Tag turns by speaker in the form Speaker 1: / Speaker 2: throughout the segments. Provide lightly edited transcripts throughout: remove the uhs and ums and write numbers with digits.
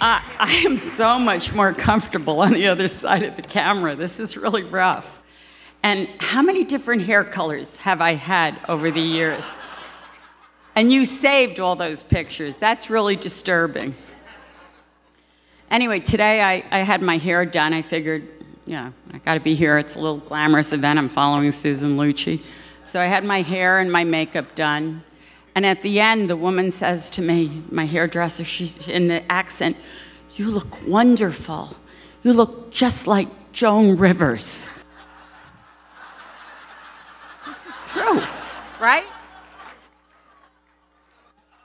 Speaker 1: I am so much more comfortable on the other side of the camera. This is really rough. And how many different hair colors have I had over the years? And you saved all those pictures. That's really disturbing. Anyway, today I had my hair done. I figured, I got to be here. It's a little glamorous event. I'm following Susan Lucci. So I had my hair and my makeup done. And at the end, the woman says to me, my hairdresser, she, in the accent, "You look wonderful. You look just like Joan Rivers." This is true, right?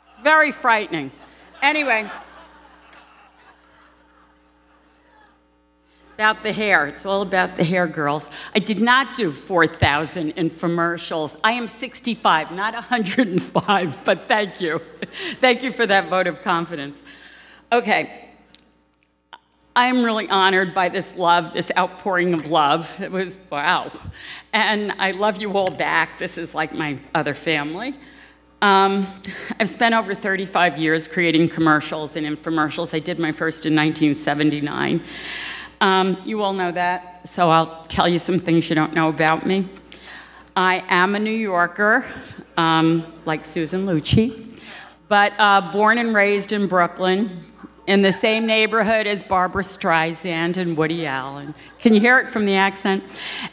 Speaker 1: It's very frightening. Anyway, about the hair. It's all about the hair, girls. I did not do 4,000 infomercials. I am 65, not 105, but thank you. Thank you for that vote of confidence. Okay. I'm really honored by this love, this outpouring of love. It was, wow. And I love you all back. This is like my other family. I've spent over 35 years creating commercials and infomercials. I did my first in 1979. You all know that, so I'll tell you some things you don't know about me. I am a New Yorker, like Susan Lucci, but born and raised in Brooklyn, in the same neighborhood as Barbra Streisand and Woody Allen. Can you hear it from the accent?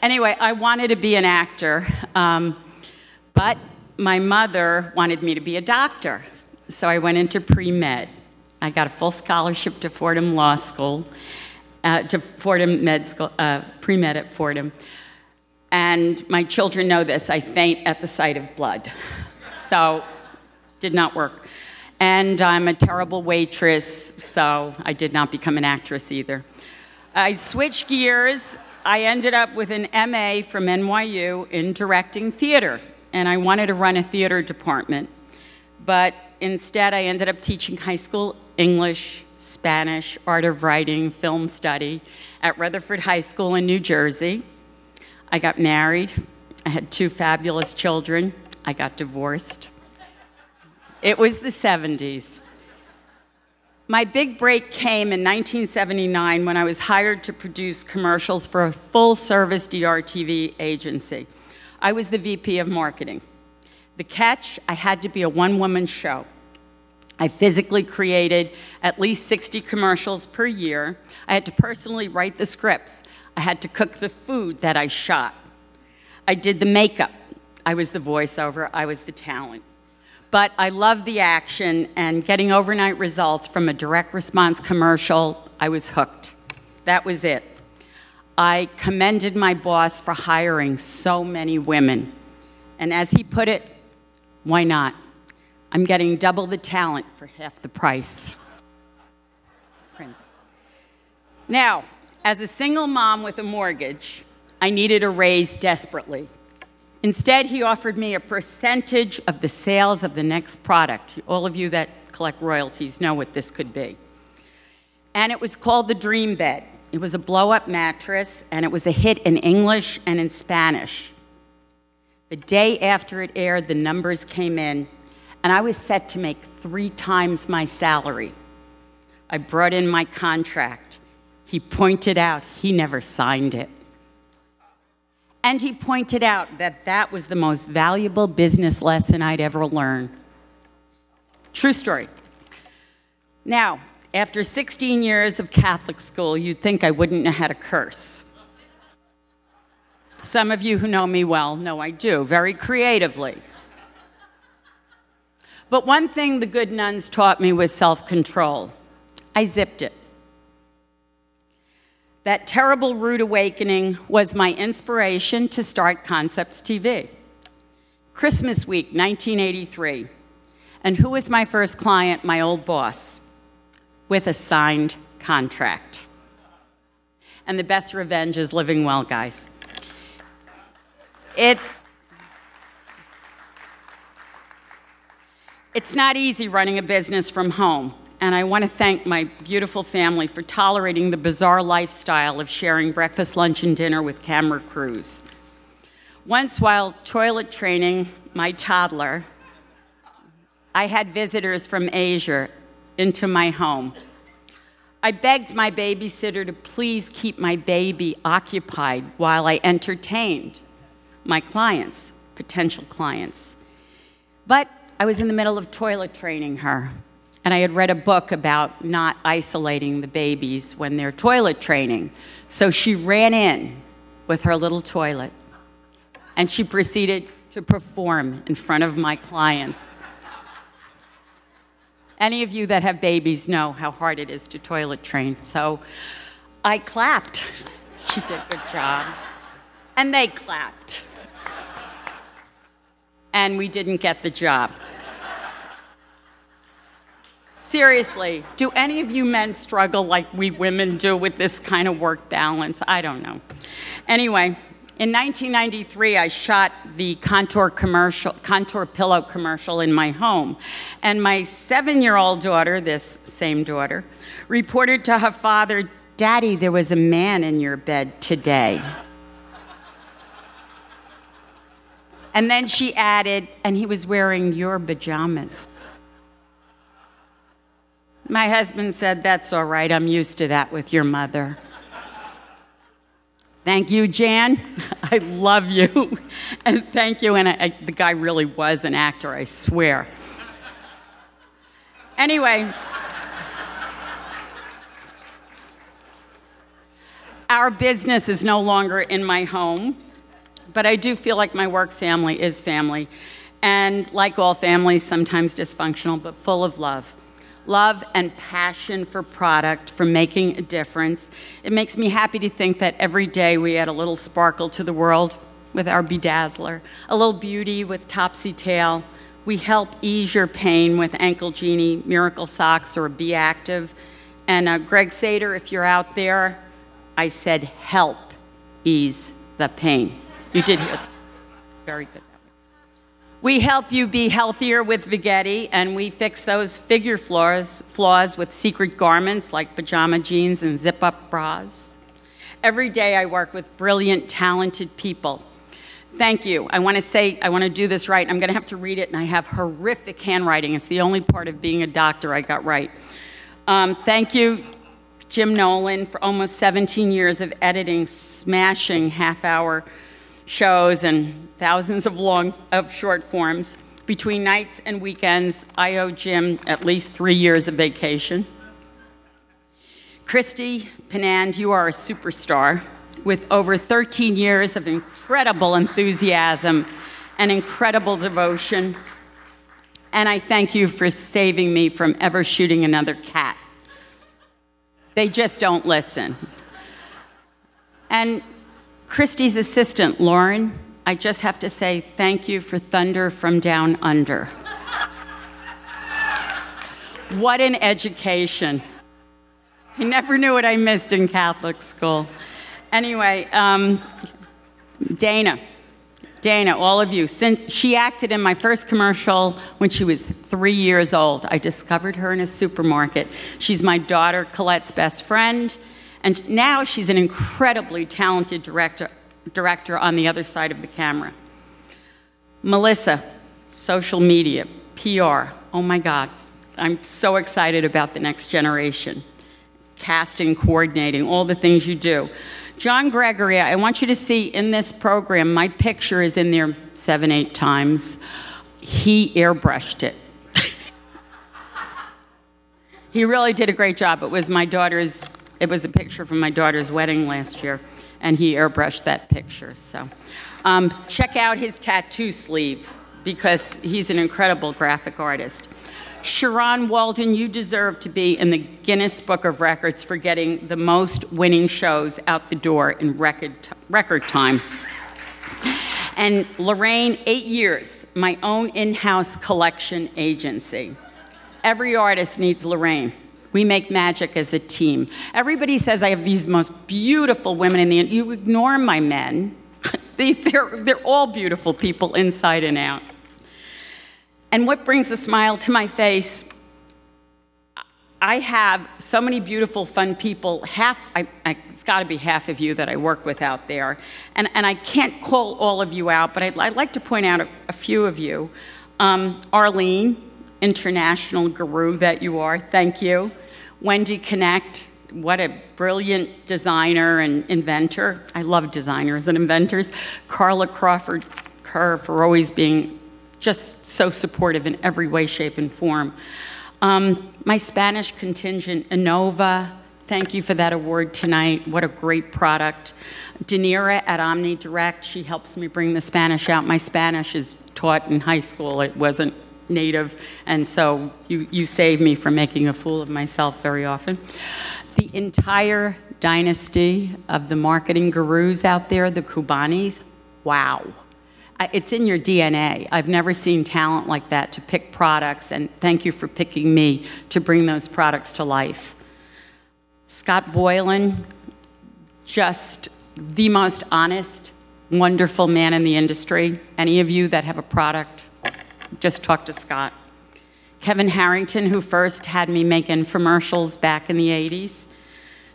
Speaker 1: Anyway, I wanted to be an actor, but my mother wanted me to be a doctor, so I went into pre-med. I got a full scholarship to Fordham Law School, to Fordham Med School, pre-med at Fordham. And my children know this, I faint at the sight of blood. So, did not work. And I'm a terrible waitress, so I did not become an actress either. I switched gears. I ended up with an MA from NYU in directing theater, and I wanted to run a theater department. But instead, I ended up teaching high school English, Spanish, art of writing, film study at Rutherford High School in New Jersey. I got married. I had 2 fabulous children. I got divorced. It was the 70s. My big break came in 1979 when I was hired to produce commercials for a full-service DRTV agency. I was the VP of marketing. The catch, I had to be a one-woman show. I physically created at least 60 commercials per year. I had to personally write the scripts. I had to cook the food that I shot. I did the makeup. I was the voiceover. I was the talent. But I loved the action, and getting overnight results from a direct response commercial, I was hooked. That was it. I commended my boss for hiring so many women. And as he put it, why not? I'm getting double the talent for half the price. Prince. Now, as a single mom with a mortgage, I needed a raise desperately. Instead, he offered me a percentage of the sales of the next product. All of you that collect royalties know what this could be. And it was called the Dream Bed. It was a blow-up mattress, and it was a hit in English and in Spanish. The day after it aired, the numbers came in, and I was set to make 3 times my salary. I brought in my contract. He pointed out he never signed it. And he pointed out that that was the most valuable business lesson I'd ever learned. True story. Now, after 16 years of Catholic school, you'd think I wouldn't know how to curse. Some of you who know me well know I do, very creatively. But one thing the good nuns taught me was self-control. I zipped it. That terrible rude awakening was my inspiration to start Concepts TV. Christmas week, 1983. And who was my first client? My old boss, with a signed contract. And the best revenge is living well, guys. It's not easy running a business from home, and I want to thank my beautiful family for tolerating the bizarre lifestyle of sharing breakfast, lunch, and dinner with camera crews. Once, while toilet training my toddler, I had visitors from Asia into my home. I begged my babysitter to please keep my baby occupied while I entertained my clients, potential clients. But I was in the middle of toilet training her, and I had read a book about not isolating the babies when they're toilet training. So she ran in with her little toilet, and she proceeded to perform in front of my clients. Any of you that have babies know how hard it is to toilet train. So I clapped. She did a good job. And they clapped. And we didn't get the job. Seriously, do any of you men struggle like we women do with this kind of work balance? I don't know. Anyway, in 1993, I shot the Contour Pillow commercial in my home. And my 7-year-old daughter, this same daughter, reported to her father, "Daddy, there was a man in your bed today." And then she added, "And he was wearing your pajamas." My husband said, "That's all right, I'm used to that with your mother." Thank you, Jan. I love you. And thank you. And the guy really was an actor, I swear. Anyway, our business is no longer in my home, but I do feel like my work family is family. And like all families, sometimes dysfunctional, but full of love. Love and passion for product, for making a difference. It makes me happy to think that every day we add a little sparkle to the world with our bedazzler, a little beauty with Topsy Tail. We help ease your pain with Ankle Genie, Miracle Socks, or Be Active. And Greg Sater, if you're out there, I said help ease the pain. You did hear that. Very good. We help you be healthier with Vigetti, and we fix those figure flaws with secret garments like pajama jeans and zip-up bras. Every day I work with brilliant, talented people. Thank you. I want to do this right. I'm going to have to read it, and I have horrific handwriting. It's the only part of being a doctor I got right. Thank you, Jim Nolan, for almost 17 years of editing smashing half-hour shows and thousands of short forms. Between nights and weekends, I owe Jim at least 3 years of vacation. Christy Penand, you are a superstar with over 13 years of incredible enthusiasm and incredible devotion. And I thank you for saving me from ever shooting another cat. They just don't listen. And Christy's assistant, Lauren, I just have to say thank you for Thunder from Down Under. What an education. I never knew what I missed in Catholic school. Anyway, Dana, all of you, since she acted in my first commercial when she was 3 years old. I discovered her in a supermarket. She's my daughter Colette's best friend. And now she's an incredibly talented director on the other side of the camera. Melissa, social media, PR. Oh my God, I'm so excited about the next generation. Casting, coordinating, all the things you do. John Gregory, I want you to see in this program, my picture is in there 7, 8 times. He airbrushed it. He really did a great job. It was a picture from my daughter's wedding last year, and he airbrushed that picture. So check out his tattoo sleeve, because he's an incredible graphic artist. Sharon Walden, you deserve to be in the Guinness Book of Records for getting the most winning shows out the door in record time. And Lorraine, 8 years, my own in-house collection agency. Every artist needs Lorraine. We make magic as a team. Everybody says I have these most beautiful women in the end. You ignore my men. They're all beautiful people inside and out. And what brings a smile to my face, I have so many beautiful, fun people. It's got to be half of you that I work with out there. And I can't call all of you out, but I'd like to point out a few of you. Arlene, international guru that you are, thank you. Wendy Connect, what a brilliant designer and inventor. I love designers and inventors. Carla Crawford Kerr for always being just so supportive in every way, shape, and form. My Spanish contingent, Inova, thank you for that award tonight. What a great product. Danira at OmniDirect, she helps me bring the Spanish out. My Spanish is taught in high school. It wasn't native, and so you save me from making a fool of myself very often. The entire dynasty of the marketing gurus out there, the Cubanis, wow. It's in your DNA. I've never seen talent like that to pick products, and thank you for picking me to bring those products to life. Scott Boylan, just the most honest, wonderful man in the industry. Any of you that have a product, just talk to Scott. Kevin Harrington, who first had me make infomercials back in the 80s.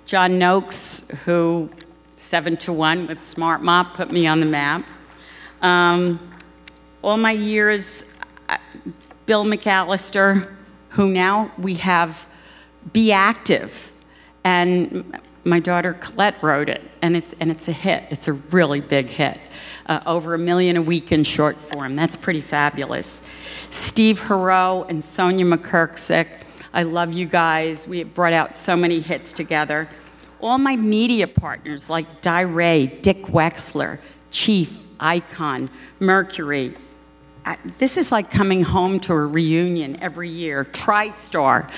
Speaker 1: John Noakes, who 7-to-1 with Smart Mop put me on the map. All my years, Bill McAllister, who now we have Be Active, and my daughter Collette wrote it, and it's a hit. It's a really big hit. Over 1 million a week in short form. That's pretty fabulous. Steve Hero and Sonia McKirksick, I love you guys. We have brought out so many hits together. All my media partners like Di Ray, Dick Wexler, Chief, Icon, Mercury. This is like coming home to a reunion every year. TriStar.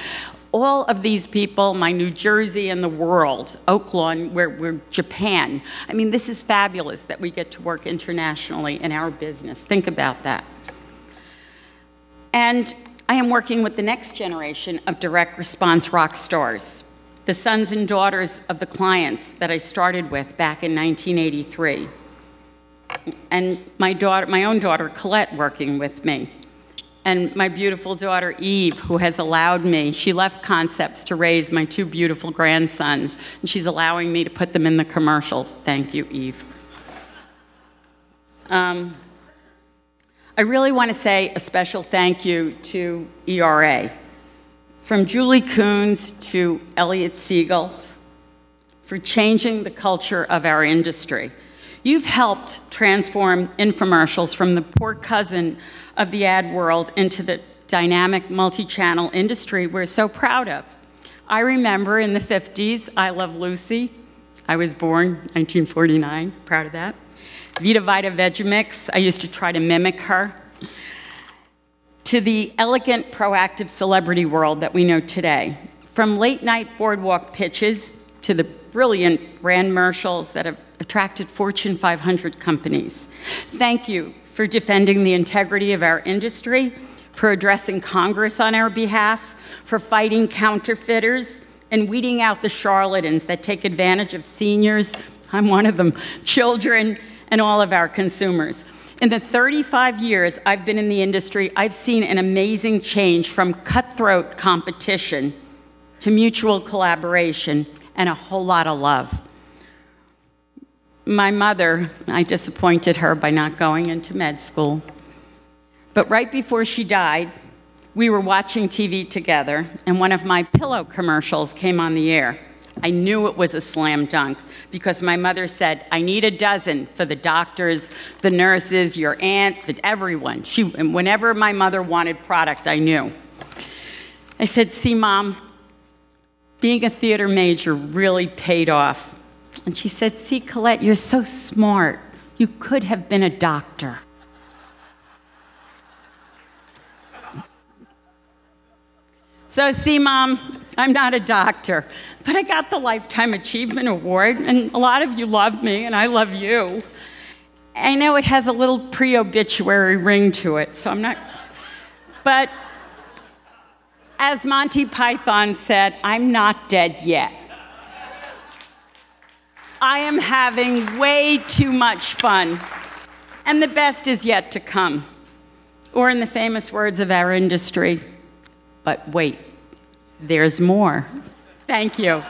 Speaker 1: All of these people, my New Jersey and the world, Oaklawn, we're Japan. I mean, this is fabulous that we get to work internationally in our business. Think about that. And I am working with the next generation of direct response rock stars, the sons and daughters of the clients that I started with back in 1983. And my own daughter, Collette, working with me. And my beautiful daughter, Eve, who has allowed me, she left Concepts to raise my 2 beautiful grandsons, and she's allowing me to put them in the commercials. Thank you, Eve. I really want to say a special thank you to ERA. From Julie Coons to Elliot Siegel, for changing the culture of our industry. You've helped transform infomercials from the poor cousin of the ad world into the dynamic multi-channel industry we're so proud of. I remember in the 50s, I Love Lucy. I was born 1949, proud of that. Vita Vita Vegemix, I used to try to mimic her. To the elegant, proactive celebrity world that we know today. From late night boardwalk pitches to the brilliant brand commercials that have attracted Fortune 500 companies. Thank you for defending the integrity of our industry, for addressing Congress on our behalf, for fighting counterfeiters, and weeding out the charlatans that take advantage of seniors, I'm one of them, children, and all of our consumers. In the 35 years I've been in the industry, I've seen an amazing change from cutthroat competition to mutual collaboration and a whole lot of love. My mother, I disappointed her by not going into med school. But right before she died, we were watching TV together, and one of my pillow commercials came on the air. I knew it was a slam dunk because my mother said, I need a dozen for the doctors, the nurses, your aunt, everyone. And whenever my mother wanted product, I knew. I said, see, Mom, being a theater major really paid off. And she said, see, Collette, you're so smart. You could have been a doctor. So see, Mom, I'm not a doctor, but I got the Lifetime Achievement Award, and a lot of you love me, and I love you. I know it has a little pre-obituary ring to it, so I'm not... But as Monty Python said, I'm not dead yet. I am having way too much fun, and the best is yet to come. Or in the famous words of our industry, but wait, there's more. Thank you.